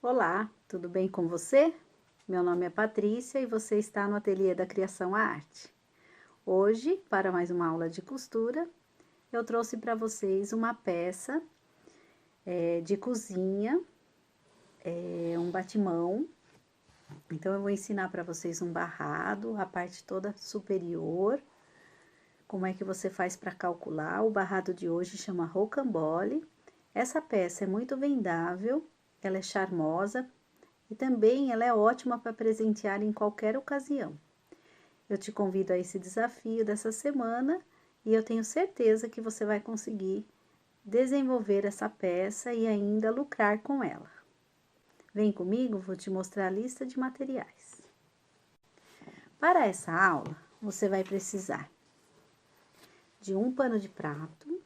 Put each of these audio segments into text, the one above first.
Olá, tudo bem com você? Meu nome é Patrícia e você está no Ateliê da Criação à Arte. Hoje, para mais uma aula de costura, eu trouxe para vocês uma peça de cozinha, um batimão. Então, eu vou ensinar para vocês um barrado, a parte toda superior, como é que você faz para calcular. O barrado de hoje chama rocambole. Essa peça é muito vendável, ela é charmosa, e também ela é ótima para presentear em qualquer ocasião. Eu te convido a esse desafio dessa semana e eu tenho certeza que você vai conseguir desenvolver essa peça e ainda lucrar com ela. Vem comigo, vou te mostrar a lista de materiais. Para essa aula, você vai precisar de um pano de prato,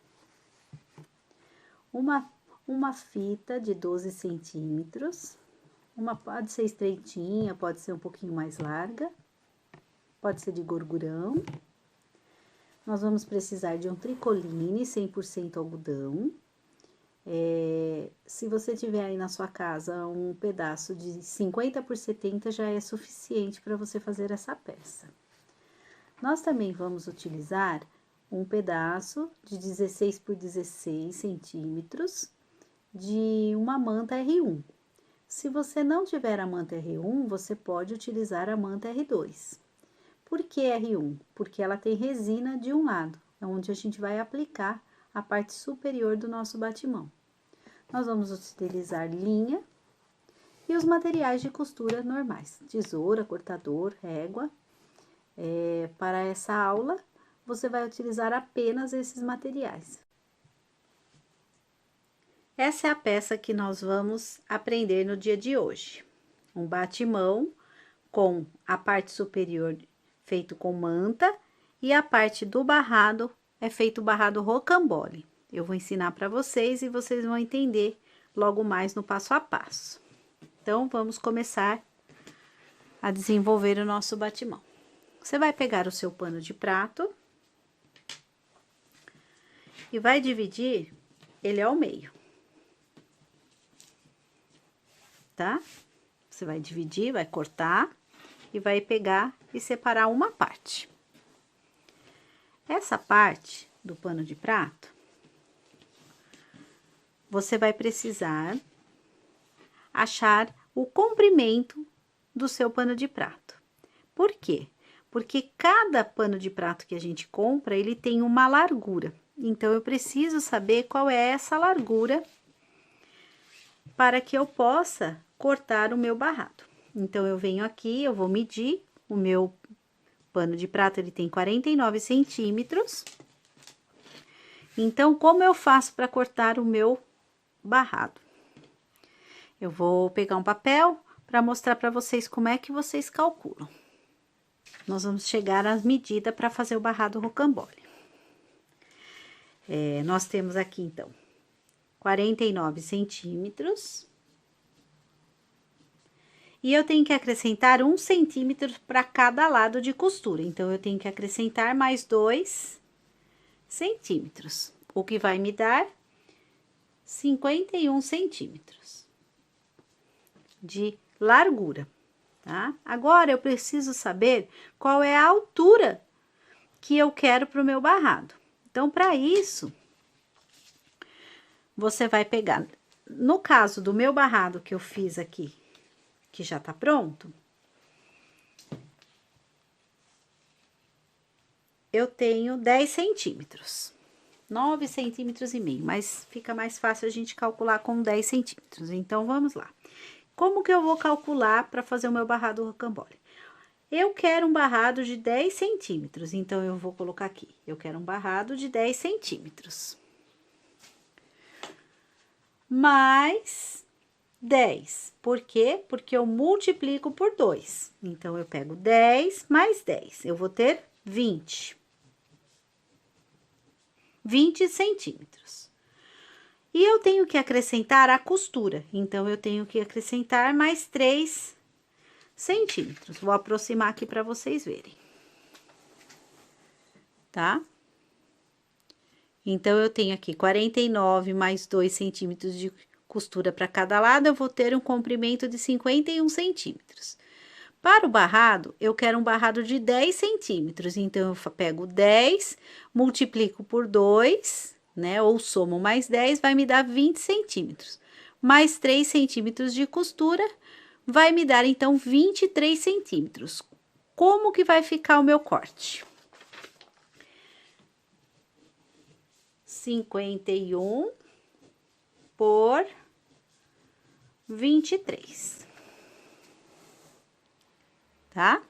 uma fita de 12 centímetros, pode ser estreitinha, pode ser um pouquinho mais larga, pode ser de gorgurão. Nós vamos precisar de um tricoline 100% algodão. Se você tiver aí na sua casa um pedaço de 50 por 70, já é suficiente para você fazer essa peça. Nós também vamos utilizar um pedaço de 16 por 16 centímetros de uma manta R1. Se você não tiver a manta R1, você pode utilizar a manta R2. Por que R1? Porque ela tem resina de um lado, é onde a gente vai aplicar a parte superior do nosso batimão. Nós vamos utilizar linha e os materiais de costura normais, tesoura, cortador, régua. Para essa aula, você vai utilizar apenas esses materiais. Essa é a peça que nós vamos aprender no dia de hoje. Um batimão com a parte superior feito com manta e a parte do barrado é feito barrado rocambole. Eu vou ensinar para vocês e vocês vão entender logo mais no passo a passo. Então, vamos começar a desenvolver o nosso batimão. Você vai pegar o seu pano de prato e vai dividir ele ao meio, tá? Você vai dividir, vai cortar e vai pegar e separar uma parte. Essa parte do pano de prato, você vai precisar achar o comprimento do seu pano de prato. Por quê? Porque cada pano de prato que a gente compra, ele tem uma largura. Então, eu preciso saber qual é essa largura para que eu possa cortar o meu barrado. Então, eu venho aqui, eu vou medir o meu pano de prato, ele tem 49 centímetros. Então, como eu faço para cortar o meu barrado? Eu vou pegar um papel para mostrar para vocês como é que vocês calculam. Nós vamos chegar às medidas para fazer o barrado rocambole. Nós temos aqui, então, 49 centímetros. E eu tenho que acrescentar 1 centímetro para cada lado de costura. Então, eu tenho que acrescentar mais 2 centímetros, o que vai me dar 51 centímetros de largura, tá? Agora, eu preciso saber qual é a altura que eu quero para o meu barrado. Então, para isso, você vai pegar, no caso do meu barrado que eu fiz aqui, que já tá pronto, eu tenho 10 centímetros, 9 centímetros e meio, mas fica mais fácil a gente calcular com 10 centímetros. Então, vamos lá. Como que eu vou calcular para fazer o meu barrado rocambole? Eu quero um barrado de 10 centímetros, então, eu vou colocar aqui, eu quero um barrado de 10 centímetros. Mais 10, por quê? Porque eu multiplico por 2. Então, eu pego 10 mais 10, eu vou ter 20 centímetros. E eu tenho que acrescentar a costura, então, eu tenho que acrescentar mais 3 centímetros. Vou aproximar aqui para vocês verem. Tá? Então, eu tenho aqui 49 mais 2 centímetros de costura para cada lado, eu vou ter um comprimento de 51 centímetros. Para o barrado, eu quero um barrado de 10 centímetros, então eu pego 10, multiplico por 2, né? Ou somo mais 10, vai me dar 20 centímetros. Mais 3 centímetros de costura, vai me dar então 23 centímetros. Como que vai ficar o meu corte? 51 por 23. Tá?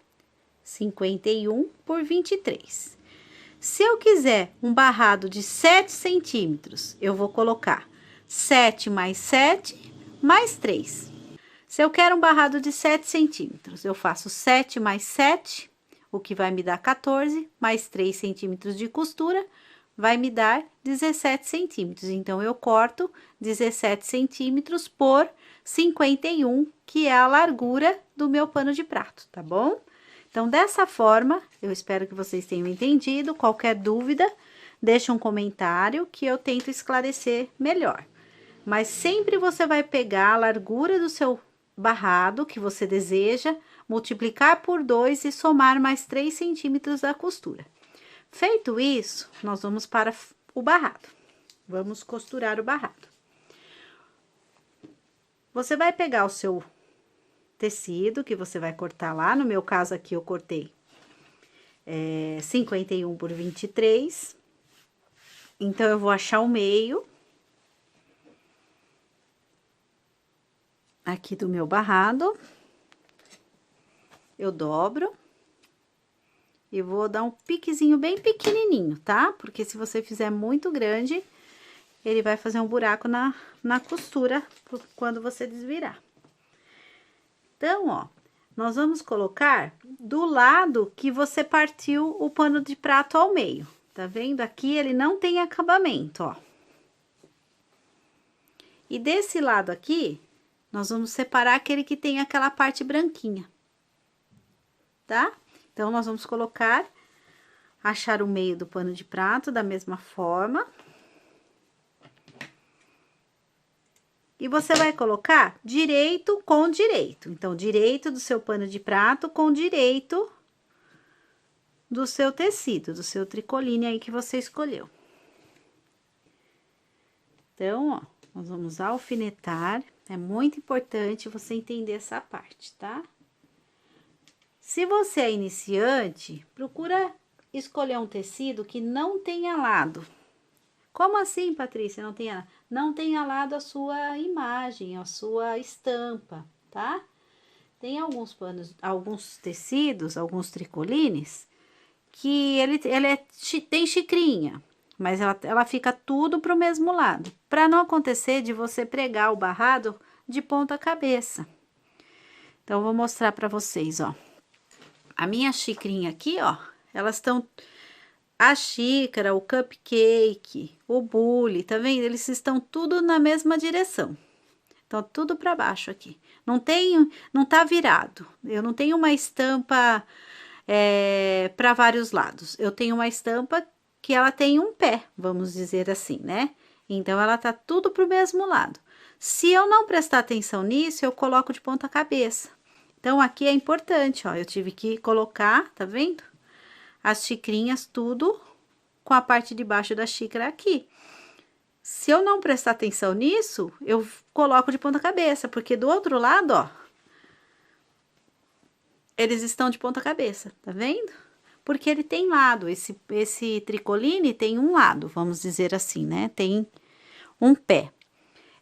51 por 23. Se eu quiser um barrado de 7 centímetros, eu vou colocar 7 mais 7 mais 3. Se eu quero um barrado de 7 centímetros, eu faço 7 mais 7, o que vai me dar 14, mais 3 centímetros de costura, vai me dar 17 centímetros. Então, eu corto 17 centímetros por 51, que é a largura do meu pano de prato, tá bom? Então, dessa forma, eu espero que vocês tenham entendido. Qualquer dúvida, deixa um comentário que eu tento esclarecer melhor. Mas sempre você vai pegar a largura do seu barrado que você deseja, multiplicar por 2 e somar mais 3 centímetros da costura. Feito isso, nós vamos para o barrado. Vamos costurar o barrado. Você vai pegar o seu tecido que você vai cortar lá. No meu caso aqui, eu cortei 51 por 23. Então, eu vou achar o meio aqui do meu barrado. Eu dobro e vou dar um piquezinho bem pequenininho, tá? Porque se você fizer muito grande, ele vai fazer um buraco na costura quando você desvirar. Então, ó, nós vamos colocar do lado que você partiu o pano de prato ao meio. Tá vendo? Aqui ele não tem acabamento, ó. E desse lado aqui, nós vamos separar aquele que tem aquela parte branquinha, tá? Então, nós vamos achar o meio do pano de prato da mesma forma. E você vai colocar direito com direito. Então, direito do seu pano de prato com direito do seu tecido, do seu tricoline aí que você escolheu. Então, ó, nós vamos alfinetar. É muito importante você entender essa parte, tá? Se você é iniciante, procura escolher um tecido que não tenha lado. Como assim, Patrícia, não tenha lado? Não tenha lado a sua imagem, a sua estampa, tá? Tem alguns tecidos, alguns tricolines, que tem xicrinha, mas ela fica tudo pro mesmo lado. Para não acontecer de você pregar o barrado de ponta cabeça. Então, eu vou mostrar para vocês, ó. A minha xicrinha aqui, ó, elas estão... A xícara, o cupcake, o bule, tá vendo? Eles estão tudo na mesma direção. Então, tudo para baixo aqui. Não tá virado. Eu não tenho uma estampa para vários lados. Eu tenho uma estampa que ela tem um pé, vamos dizer assim, né? Então, ela tá tudo pro mesmo lado. Se eu não prestar atenção nisso, eu coloco de ponta cabeça. Então, aqui é importante, ó. Eu tive que colocar, tá vendo? As xicrinhas tudo com a parte de baixo da xícara aqui. Se eu não prestar atenção nisso, eu coloco de ponta cabeça, porque do outro lado, ó, eles estão de ponta cabeça, tá vendo? Porque ele tem lado, esse tricoline tem um lado, vamos dizer assim, né? Tem um pé.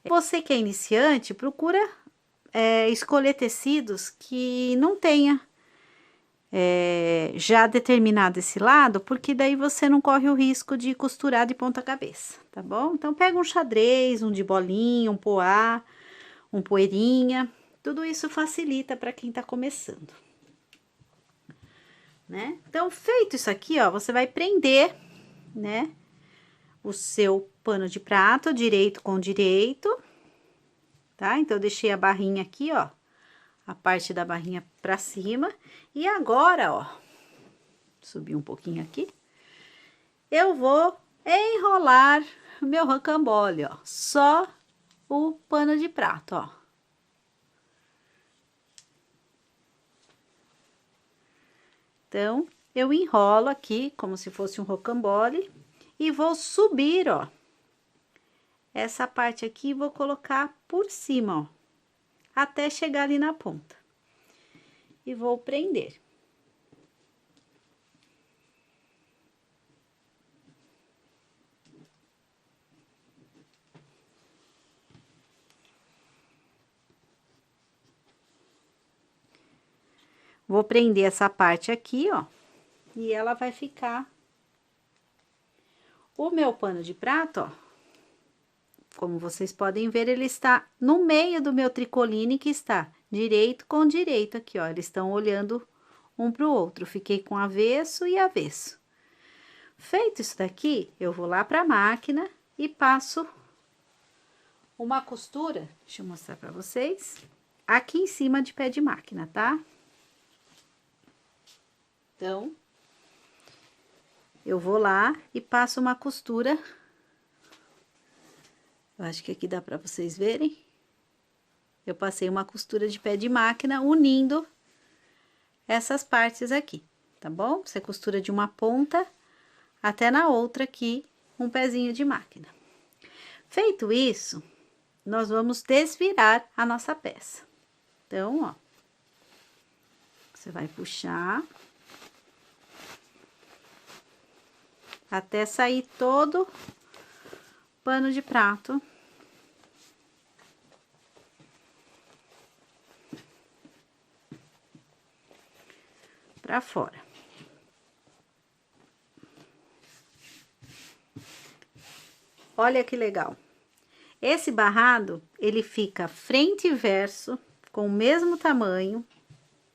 Você que é iniciante, procura escolher tecidos que não tenha já determinado esse lado, porque daí você não corre o risco de costurar de ponta cabeça, tá bom? Então, pega um xadrez, um de bolinha, um poá, um poeirinha, tudo isso facilita para quem tá começando, né? Então, feito isso aqui, ó, você vai prender, né, o seu pano de prato, direito com direito, tá? Então, eu deixei a barrinha aqui, ó, a parte da barrinha pra cima. E agora, ó, subir um pouquinho aqui, eu vou enrolar o meu rocambole, ó, só o pano de prato, ó. Então, eu enrolo aqui como se fosse um rocambole e vou subir, ó. Essa parte aqui vou colocar por cima, ó, até chegar ali na ponta. E vou prender. Vou prender essa parte aqui, ó, e ela vai ficar. O meu pano de prato, ó, como vocês podem ver, ele está no meio do meu tricoline, que está direito com direito aqui, ó. Eles estão olhando um pro outro. Fiquei com avesso e avesso. Feito isso daqui, eu vou lá pra máquina e passo uma costura, deixa eu mostrar pra vocês, aqui em cima de pé de máquina, tá? Então, eu vou lá e passo uma costura. Eu acho que aqui dá pra vocês verem. Eu passei uma costura de pé de máquina unindo essas partes aqui, tá bom? Você costura de uma ponta até na outra aqui, um pezinho de máquina. Feito isso, nós vamos desvirar a nossa peça. Então, ó, você vai puxar até sair todo o pano de prato. Pra fora. Olha que legal. Esse barrado, ele fica frente e verso, com o mesmo tamanho,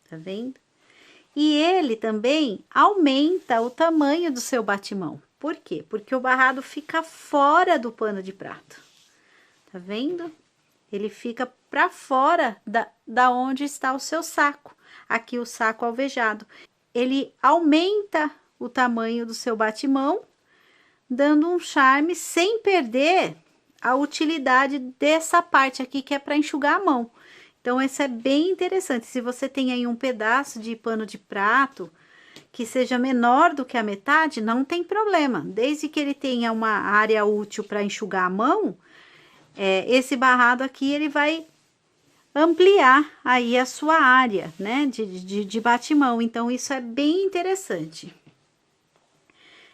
tá vendo? E ele também aumenta o tamanho do seu batimão. Por quê? Porque o barrado fica fora do pano de prato. Tá vendo? Ele fica pra fora da onde está o seu saco. Aqui o saco alvejado. Ele aumenta o tamanho do seu batimão, dando um charme sem perder a utilidade dessa parte aqui, que é para enxugar a mão. Então, esse é bem interessante. Se você tem aí um pedaço de pano de prato que seja menor do que a metade, não tem problema. Desde que ele tenha uma área útil para enxugar a mão, esse barrado aqui, ele vai ampliar aí a sua área, né, de batimão. Então, isso é bem interessante.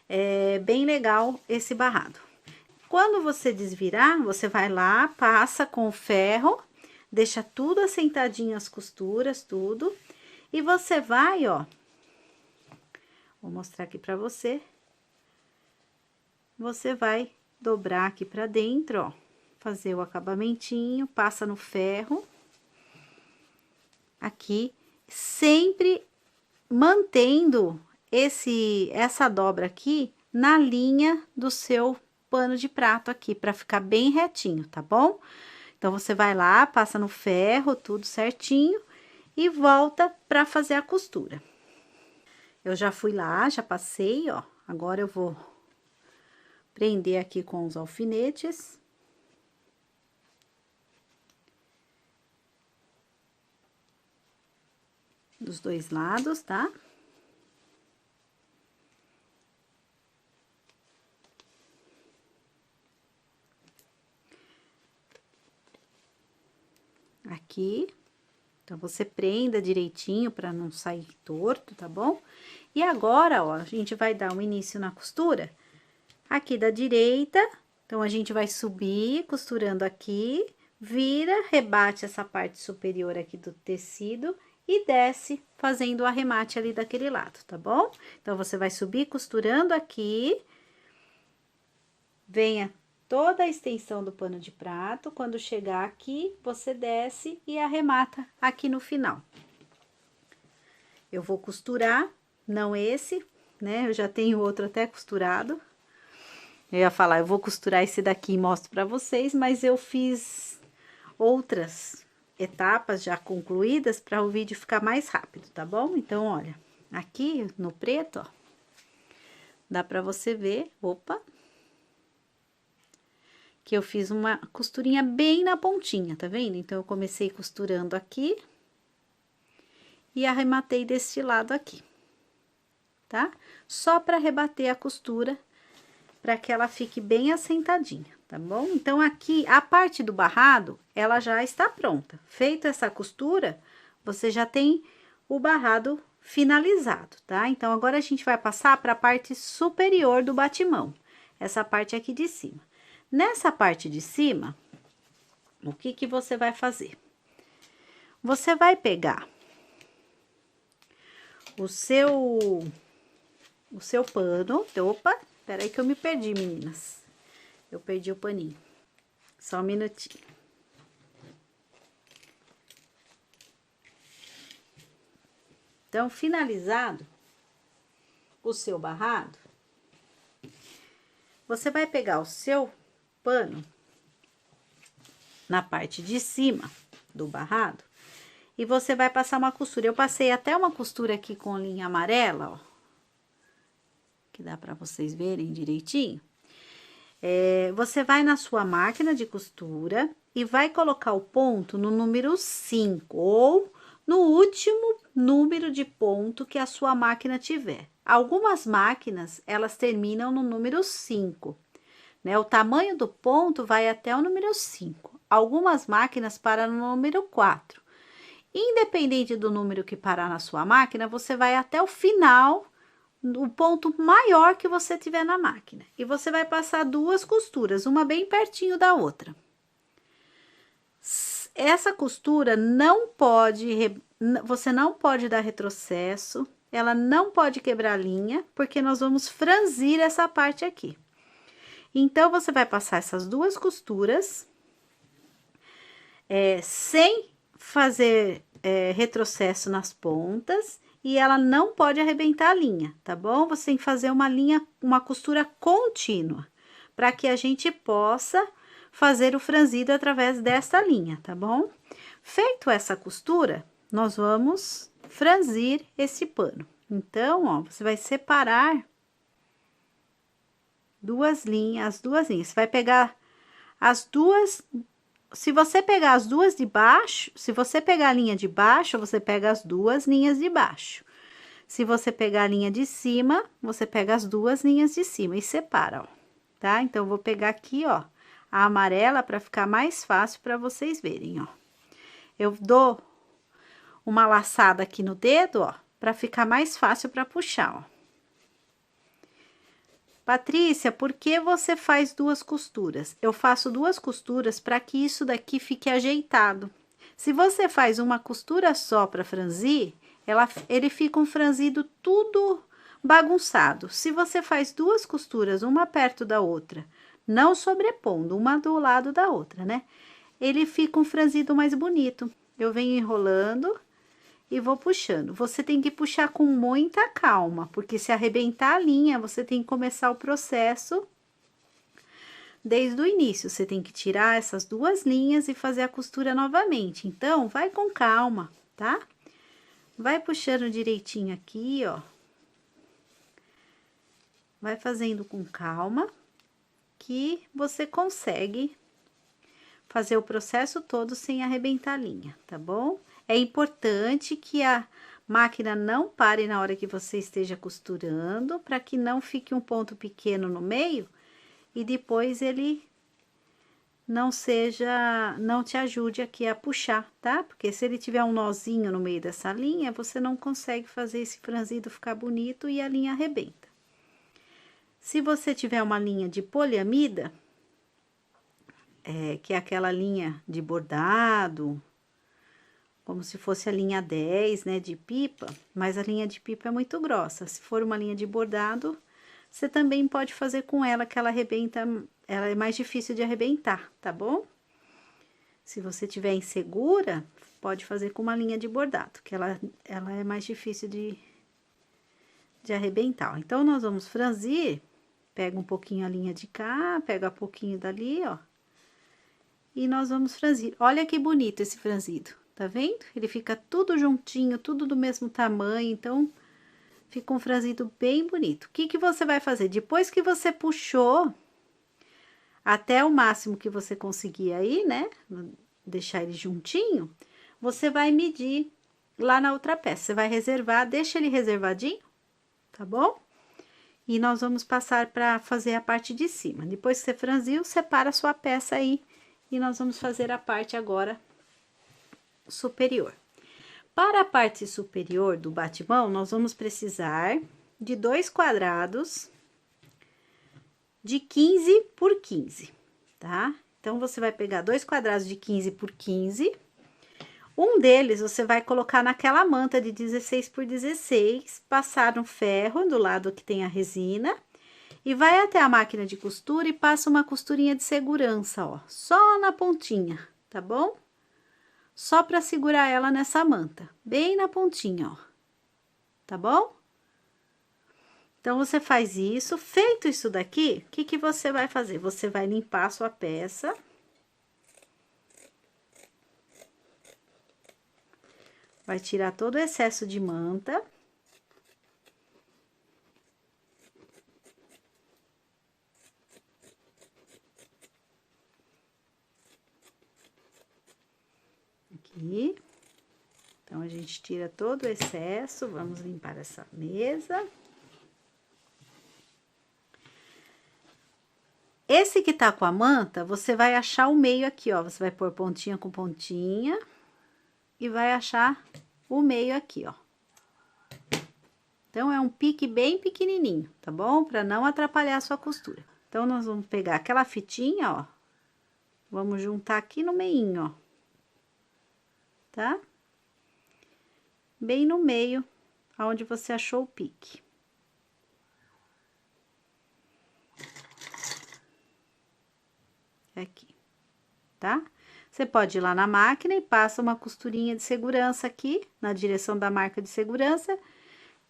É bem legal esse barrado. Quando você desvirar, você vai lá, passa com o ferro, deixa tudo assentadinho as costuras, tudo. E você vai, ó, vou mostrar aqui pra você. Você vai dobrar aqui pra dentro, ó, fazer o acabamentinho, passa no ferro. Aqui, sempre mantendo essa dobra aqui na linha do seu pano de prato aqui, para ficar bem retinho, tá bom? Então, você vai lá, passa no ferro, tudo certinho, e volta para fazer a costura. Eu já fui lá, já passei, ó, agora eu vou prender aqui com os alfinetes. Dos dois lados, tá? Aqui. Então, você prenda direitinho para não sair torto, tá bom? E agora, ó, a gente vai dar um início na costura aqui da direita. Então, a gente vai subir costurando aqui, vira, rebate essa parte superior aqui do tecido e desce fazendo o arremate ali daquele lado, tá bom? Então, você vai subir costurando aqui, venha toda a extensão do pano de prato. Quando chegar aqui, você desce e arremata aqui no final. Eu vou costurar, não esse, né? Eu já tenho outro até costurado. Eu ia falar, eu vou costurar esse daqui e mostro pra vocês, mas eu fiz outras etapas já concluídas para o vídeo ficar mais rápido, tá bom? Então, olha, aqui no preto, ó, dá pra você ver, opa, que eu fiz uma costurinha bem na pontinha, tá vendo? Então, eu comecei costurando aqui e arrematei deste lado aqui, tá? Só para rebater a costura, para que ela fique bem assentadinha, tá bom? Então, aqui, a parte do barrado, ela já está pronta. Feita essa costura, você já tem o barrado finalizado, tá? Então, agora a gente vai passar para a parte superior do batimão, essa parte aqui de cima. Nessa parte de cima, o que que você vai fazer? Você vai pegar o seu pano. Opa, peraí que eu me perdi, meninas. Eu perdi o paninho. Só um minutinho. Então, finalizado o seu barrado, você vai pegar o seu pano na parte de cima do barrado e você vai passar uma costura. Eu passei até uma costura aqui com linha amarela, ó, que dá para vocês verem direitinho. Você vai na sua máquina de costura e vai colocar o ponto no número 5 ou no último número de ponto que a sua máquina tiver. Algumas máquinas, elas terminam no número 5, né? O tamanho do ponto vai até o número 5. Algumas máquinas param no número 4. Independente do número que parar na sua máquina, você vai até o final, o ponto maior que você tiver na máquina. E você vai passar duas costuras, uma bem pertinho da outra. Essa costura não pode, você não pode dar retrocesso, ela não pode quebrar a linha, porque nós vamos franzir essa parte aqui. Então, você vai passar essas duas costuras, sem fazer retrocesso nas pontas, e ela não pode arrebentar a linha, tá bom? Você tem que fazer uma costura contínua, para que a gente possa fazer o franzido através desta linha, tá bom? Feito essa costura, nós vamos franzir esse pano. Então, ó, você vai separar duas linhas, Você vai pegar as duas. Se você pegar as duas de baixo, se você pegar a linha de baixo, você pega as duas linhas de baixo. Se você pegar a linha de cima, você pega as duas linhas de cima e separa, ó, tá? Então, eu vou pegar aqui, ó, a amarela para ficar mais fácil para vocês verem, ó. Eu dou uma laçada aqui no dedo, ó, para ficar mais fácil para puxar, ó. Patrícia, por que você faz duas costuras? Eu faço duas costuras para que isso daqui fique ajeitado. Se você faz uma costura só para franzir, ele fica um franzido tudo bagunçado. Se você faz duas costuras, uma perto da outra, não sobrepondo, uma do lado da outra, né? Ele fica um franzido mais bonito. Eu venho enrolando e vou puxando. Você tem que puxar com muita calma, porque se arrebentar a linha, você tem que começar o processo desde o início. Você tem que tirar essas duas linhas e fazer a costura novamente. Então, vai com calma, tá? Vai puxando direitinho aqui, ó. Vai fazendo com calma, que você consegue fazer o processo todo sem arrebentar a linha, tá bom? É importante que a máquina não pare na hora que você esteja costurando, para que não fique um ponto pequeno no meio e depois ele não te ajude aqui a puxar, tá? Porque se ele tiver um nozinho no meio dessa linha, você não consegue fazer esse franzido ficar bonito e a linha arrebenta. Se você tiver uma linha de poliamida, que é aquela linha de bordado, como se fosse a linha 10, né, de pipa, mas a linha de pipa é muito grossa. Se for uma linha de bordado, você também pode fazer com ela, que ela arrebenta, ela é mais difícil de arrebentar, tá bom? Se você tiver insegura, pode fazer com uma linha de bordado, que ela é mais difícil de arrebentar. Então, nós vamos franzir, pega um pouquinho a linha de cá, pega um pouquinho dali, ó, e nós vamos franzir. Olha que bonito esse franzido. Tá vendo? Ele fica tudo juntinho, tudo do mesmo tamanho, então fica um franzido bem bonito. O que que você vai fazer? Depois que você puxou até o máximo que você conseguir aí, né? Deixar ele juntinho, você vai medir lá na outra peça. Você vai reservar, deixa ele reservadinho, tá bom? E nós vamos passar para fazer a parte de cima. Depois que você franziu, separa a sua peça aí e nós vamos fazer a parte agora superior. Para a parte superior do batimão, nós vamos precisar de 2 quadrados de 15 por 15, tá? Então, você vai pegar 2 quadrados de 15 por 15. Um deles você vai colocar naquela manta de 16 por 16, passar no ferro do lado que tem a resina e vai até a máquina de costura e passa uma costurinha de segurança, ó, só na pontinha, tá bom? Só para segurar ela nessa manta, bem na pontinha, ó, tá bom? Então, você faz isso. Feito isso daqui, o que que você vai fazer? Você vai limpar a sua peça. Vai tirar todo o excesso de manta. Aqui. Então, a gente tira todo o excesso. Vamos limpar essa mesa. Esse que tá com a manta, você vai achar o meio aqui, ó. Você vai pôr pontinha com pontinha. E vai achar o meio aqui, ó. Então, é um pique bem pequenininho, tá bom? Pra não atrapalhar a sua costura. Então, nós vamos pegar aquela fitinha, ó. Vamos juntar aqui no meinho, ó. Tá? Bem no meio, aonde você achou o pique. Aqui, tá? Você pode ir lá na máquina e passa uma costurinha de segurança aqui, na direção da marca de segurança,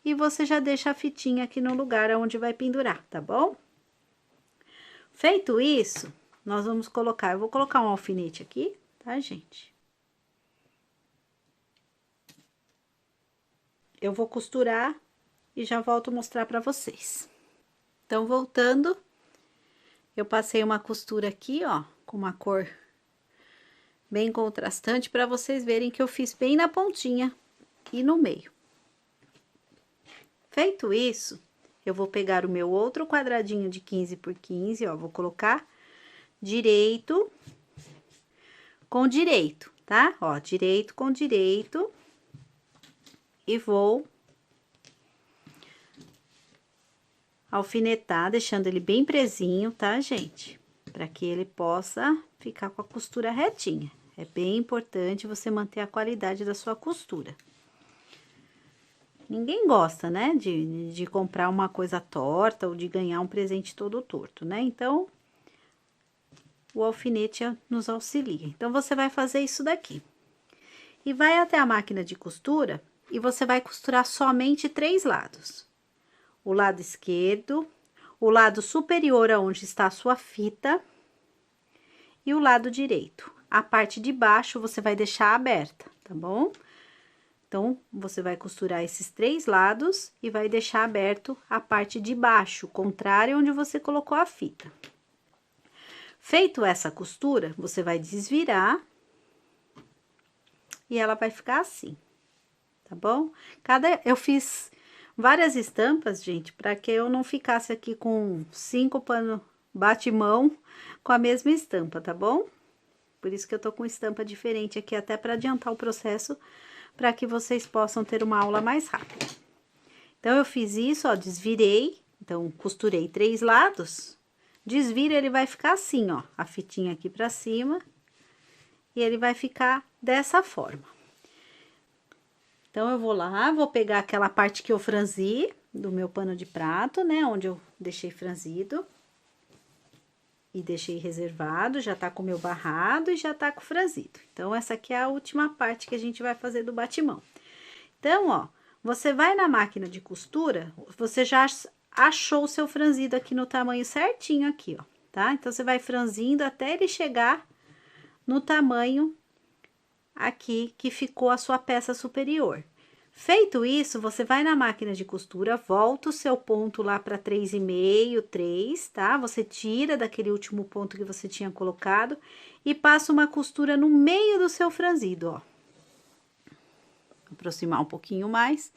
e você já deixa a fitinha aqui no lugar onde vai pendurar, tá bom? Feito isso, nós vamos colocar, eu vou colocar um alfinete aqui, tá, gente? Eu vou costurar e já volto mostrar pra vocês. Então, voltando, eu passei uma costura aqui, ó, com uma cor bem contrastante, para vocês verem que eu fiz bem na pontinha e no meio. Feito isso, eu vou pegar o meu outro quadradinho de 15 por 15, ó, vou colocar direito com direito, tá? Ó, direito com direito. E vou alfinetar, deixando ele bem presinho, tá, gente? Para que ele possa ficar com a costura retinha. É bem importante você manter a qualidade da sua costura. Ninguém gosta, né, de comprar uma coisa torta ou de ganhar um presente todo torto, né? Então, o alfinete nos auxilia. Então, você vai fazer isso daqui. E vai até a máquina de costura e você vai costurar somente 3 lados. O lado esquerdo, o lado superior aonde está a sua fita e o lado direito. A parte de baixo você vai deixar aberta, tá bom? Então, você vai costurar esses 3 lados e vai deixar aberto a parte de baixo, contrário onde você colocou a fita. Feito essa costura, você vai desvirar e ela vai ficar assim, tá bom? Eu fiz várias estampas, gente, para que eu não ficasse aqui com 5 panos bate-mão com a mesma estampa, tá bom? Por isso que eu tô com estampa diferente aqui, até para adiantar o processo, para que vocês possam ter uma aula mais rápida. Então, eu fiz isso, ó, desvirei, então, costurei 3 lados, desvira, ele vai ficar assim, ó, a fitinha aqui pra cima, e ele vai ficar dessa forma. Então, eu vou lá, vou pegar aquela parte que eu franzi do meu pano de prato, né, onde eu deixei franzido. E deixei reservado, já tá com o meu barrado e já tá com o franzido. Então, essa aqui é a última parte que a gente vai fazer do batimão. Então, ó, você vai na máquina de costura, você já achou o seu franzido aqui no tamanho certinho aqui, ó, tá? Então, você vai franzindo até ele chegar no tamanho aqui que ficou a sua peça superior. Feito isso, você vai na máquina de costura, volta o seu ponto lá para 3,5, 3, tá? Você tira daquele último ponto que você tinha colocado e passa uma costura no meio do seu franzido, ó. Aproximar um pouquinho mais,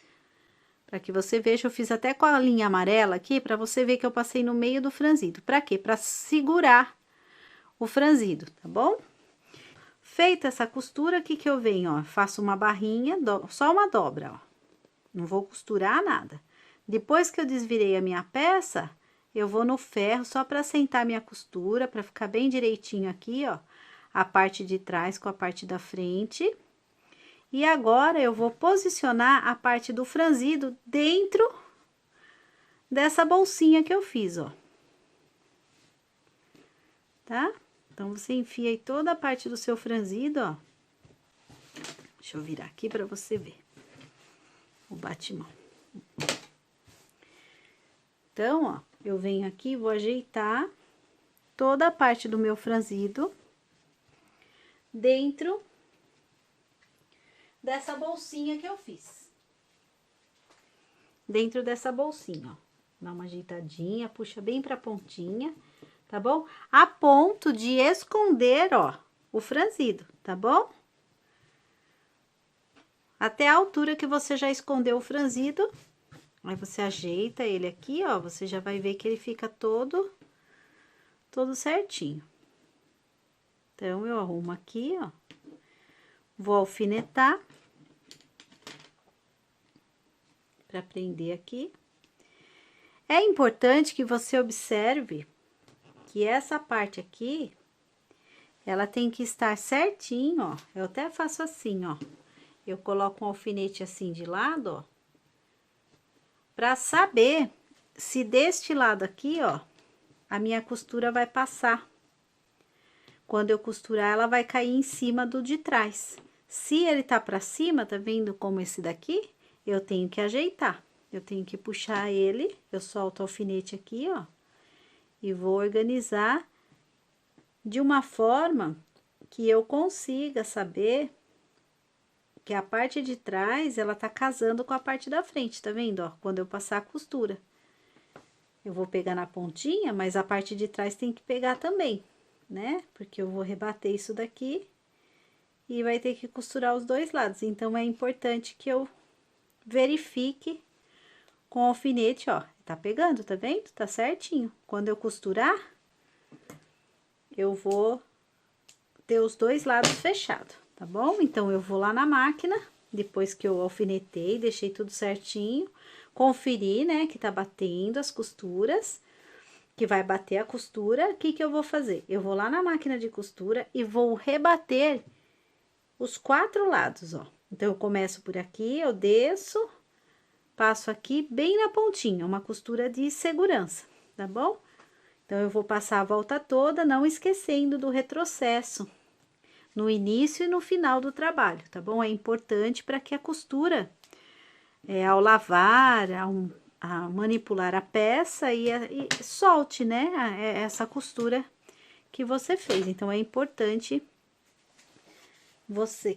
para que você veja, eu fiz até com a linha amarela aqui, para você ver que eu passei no meio do franzido. Para quê? Para segurar o franzido, tá bom? Feita essa costura, o que que eu venho, ó, faço uma barrinha, só uma dobra, ó. Não vou costurar nada. Depois que eu desvirei a minha peça, eu vou no ferro só para assentar minha costura, para ficar bem direitinho aqui, ó, a parte de trás com a parte da frente. E agora, eu vou posicionar a parte do franzido dentro dessa bolsinha que eu fiz, ó. Tá? Então, você enfia aí toda a parte do seu franzido, ó. Deixa eu virar aqui para você ver o batimão. Então, ó, eu venho aqui, vou ajeitar toda a parte do meu franzido dentro dessa bolsinha que eu fiz. Dentro dessa bolsinha, ó. Dá uma ajeitadinha, puxa bem pra pontinha, tá bom? A ponto de esconder, ó, o franzido, tá bom? Até a altura que você já escondeu o franzido, aí você ajeita ele aqui, ó, você já vai ver que ele fica todo certinho. Então, eu arrumo aqui, ó, vou alfinetar para prender aqui. É importante que você observe que essa parte aqui, ela tem que estar certinho, ó. Eu até faço assim, ó. Eu coloco um alfinete assim de lado, ó, para saber se deste lado aqui, ó, a minha costura vai passar. Quando eu costurar, ela vai cair em cima do de trás. Se ele tá para cima, tá vendo como esse daqui? Eu tenho que ajeitar. Eu tenho que puxar ele, eu solto o alfinete aqui, ó, e vou organizar de uma forma que eu consiga saber que a parte de trás, ela tá casando com a parte da frente, tá vendo, ó? Quando eu passar a costura. Eu vou pegar na pontinha, mas a parte de trás tem que pegar também, né? Porque eu vou rebater isso daqui e vai ter que costurar os dois lados. Então, é importante que eu verifique com o alfinete, ó, tá pegando, tá vendo? Tá certinho. Quando eu costurar, eu vou ter os dois lados fechados, tá bom? Então, eu vou lá na máquina, depois que eu alfinetei, deixei tudo certinho, conferi, né, que tá batendo as costuras, que vai bater a costura. O que que eu vou fazer? Eu vou lá na máquina de costura e vou rebater os 4 lados, ó. Então, eu começo por aqui, eu desço, passo aqui bem na pontinha, uma costura de segurança, tá bom? Então, eu vou passar a volta toda, não esquecendo do retrocesso no início e no final do trabalho, tá bom? É importante para que a costura, ao lavar, a manipular a peça e solte, né, essa costura que você fez. Então, é importante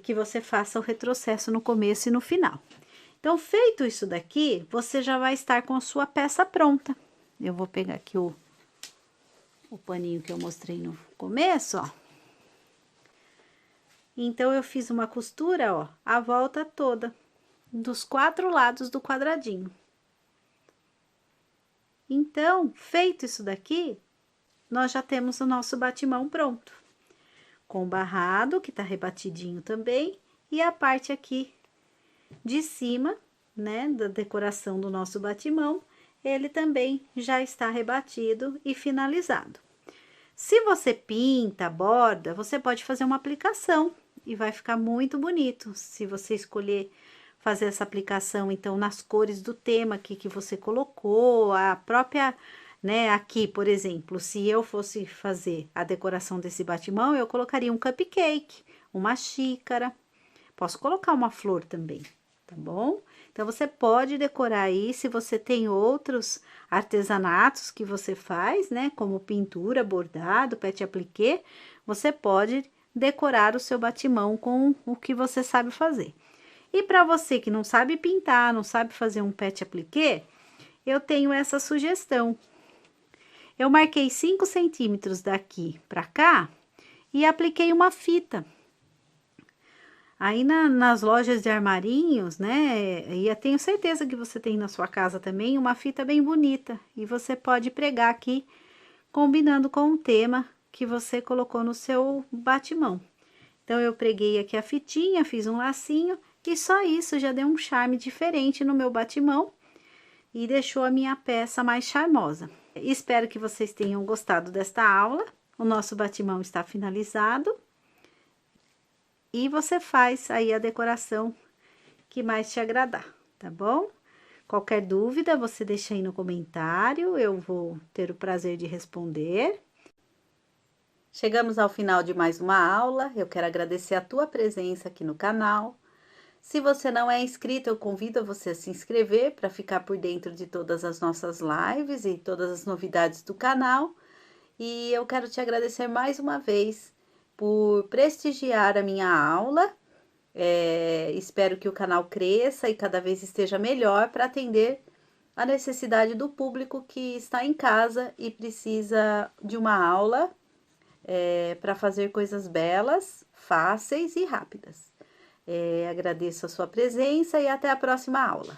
que você faça o retrocesso no começo e no final. Então, feito isso daqui, você já vai estar com a sua peça pronta. Eu vou pegar aqui o paninho que eu mostrei no começo, ó. Então, eu fiz uma costura, ó, a volta toda, dos 4 lados do quadradinho. Então, feito isso daqui, nós já temos o nosso batimão pronto. Com o barrado, que tá rebatidinho também, e a parte aqui de cima, né, da decoração do nosso batimão, ele também já está rebatido e finalizado. Se você pinta, borda, você pode fazer uma aplicação e vai ficar muito bonito. Se você escolher fazer essa aplicação, então, nas cores do tema aqui que você colocou, a própria, né, aqui, por exemplo, se eu fosse fazer a decoração desse batimão, eu colocaria um cupcake, uma xícara, posso colocar uma flor também, tá bom? Então, você pode decorar aí, se você tem outros artesanatos que você faz, né, como pintura, bordado, petit appliqué, você pode decorar o seu batimão com o que você sabe fazer. E para você que não sabe pintar, não sabe fazer um pet appliqué, eu tenho essa sugestão. Eu marquei 5 centímetros daqui para cá e apliquei uma fita. Aí nas lojas de armarinhos, né, e eu tenho certeza que você tem na sua casa também uma fita bem bonita. E você pode pregar aqui, combinando com o tema que você colocou no seu batimão. Então, eu preguei aqui a fitinha, fiz um lacinho e só isso já deu um charme diferente no meu batimão e deixou a minha peça mais charmosa. Espero que vocês tenham gostado desta aula. O nosso batimão está finalizado. E você faz aí a decoração que mais te agradar, tá bom? Qualquer dúvida, você deixa aí no comentário, eu vou ter o prazer de responder. Chegamos ao final de mais uma aula, eu quero agradecer a tua presença aqui no canal. Se você não é inscrito, eu convido você a se inscrever para ficar por dentro de todas as nossas lives e todas as novidades do canal. E eu quero te agradecer mais uma vez por prestigiar a minha aula. Espero que o canal cresça e cada vez esteja melhor para atender a necessidade do público que está em casa e precisa de uma aula para fazer coisas belas, fáceis e rápidas. Agradeço a sua presença e até a próxima aula.